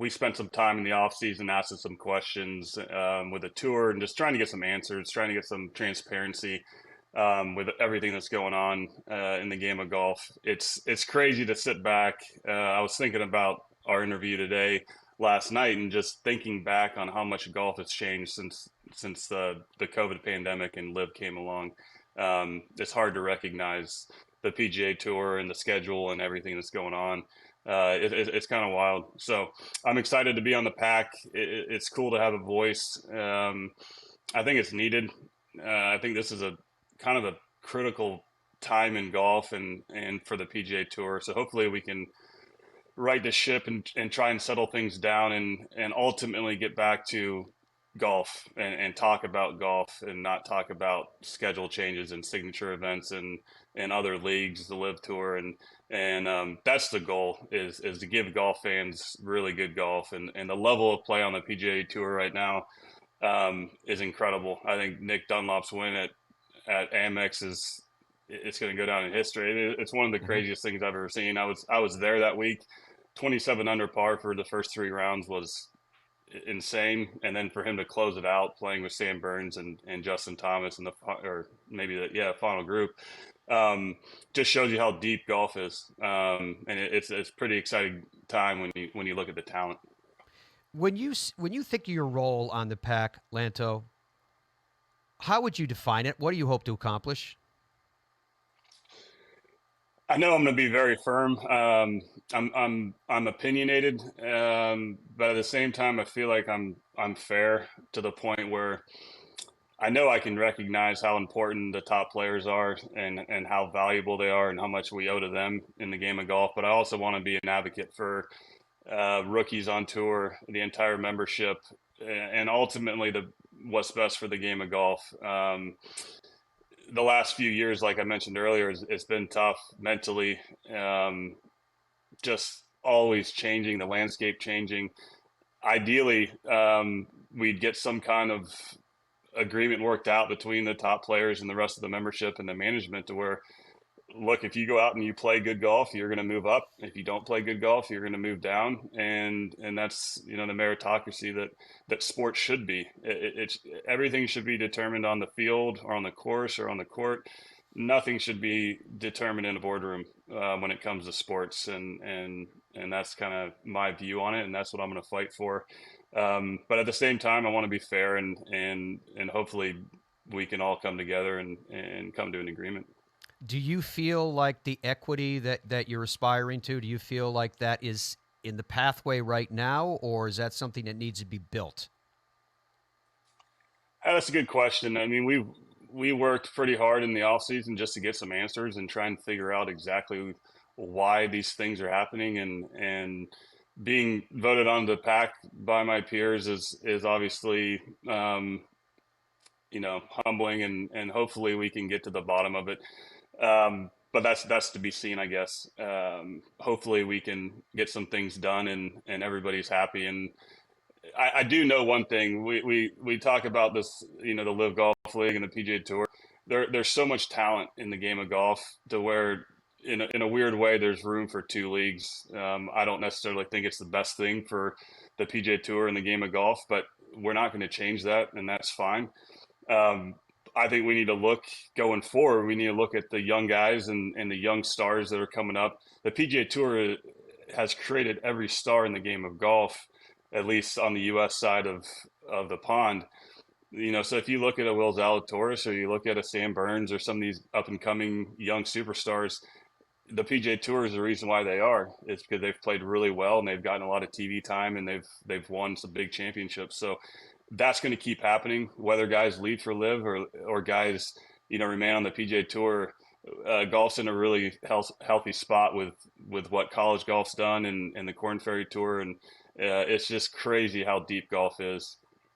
we spent some time in the off season asking some questions with the tour and just trying to get some answers, trying to get some transparency with everything that's going on in the game of golf. It's crazy to sit back. I was thinking about our interview today, last night, and just thinking back on how much golf has changed since the COVID pandemic and Live came along. It's hard to recognize the PGA Tour and the schedule and everything that's going on. It's kind of wild. So I'm excited to be on the pack. It's cool to have a voice. I think it's needed. I think this is a kind of a critical time in golf and for the PGA Tour. So hopefully we can right the ship and try and settle things down and ultimately get back to golf and talk about golf and not talk about schedule changes and signature events and other leagues, the Live Tour, and that's the goal is to give golf fans really good golf, and the level of play on the PGA Tour right now is incredible. I think Nick Dunlop's win at Amex is it's going to go down in history. It's one of the Hmm. craziest things I've ever seen. I was there that week. 27 under par for the first three rounds was insane, and then for him to close it out playing with Sam Burns and Justin Thomas in the or maybe the final group just shows you how deep golf is, and it's pretty exciting time when you look at the talent. When you think of your role on the pack, Lanto, how would you define it? What do you hope to accomplish? I know I'm going to be very firm. I'm opinionated, but at the same time, I feel like I'm fair to the point where I know I can recognize how important the top players are and how valuable they are and how much we owe to them in the game of golf. But I also want to be an advocate for rookies on tour, the entire membership, and ultimately the what's best for the game of golf. The last few years, like I mentioned earlier, it's been tough mentally. Just always changing, the landscape changing. Ideally, we'd get some kind of agreement worked out between the top players and the rest of the membership and the management to where, look, if you go out and you play good golf, you're going to move up. If you don't play good golf, you're going to move down, and that's the meritocracy that sports should be. It's everything should be determined on the field or on the course or on the court. Nothing should be determined in a boardroom when it comes to sports, and that's kind of my view on it, and that's what I'm going to fight for. But at the same time, I want to be fair, and hopefully we can all come together and come to an agreement. Do you feel like the equity that you're aspiring to, do you feel like that is in the pathway right now, or is that something that needs to be built? That's a good question. I mean, we worked pretty hard in the off season just to get some answers and try and figure out exactly why these things are happening, and being voted on the pack by my peers is obviously humbling, and hopefully we can get to the bottom of it. But that's to be seen, I guess. Hopefully we can get some things done and everybody's happy. And I do know one thing. We talk about this, the Live Golf League and the PGA Tour. There's so much talent in the game of golf to where, in a weird way, there's room for two leagues. I don't necessarily think it's the best thing for the PGA Tour and the game of golf, but we're not going to change that, and that's fine. Um, I think we need to look going forward. We need to look at the young guys and the young stars that are coming up. The PGA Tour has created every star in the game of golf, at least on the U.S. side of the pond. So if you look at a Will Zalatoris or you look at a Sam Burns or some of these up and coming young superstars, the PGA Tour is the reason why they are. It's because they've played really well and they've gotten a lot of TV time and they've won some big championships. So that's going to keep happening, whether guys leave for Live or guys remain on the PGA Tour. Golf's in a really healthy spot with what college golf's done and the Corn Ferry Tour, and it's just crazy how deep golf is.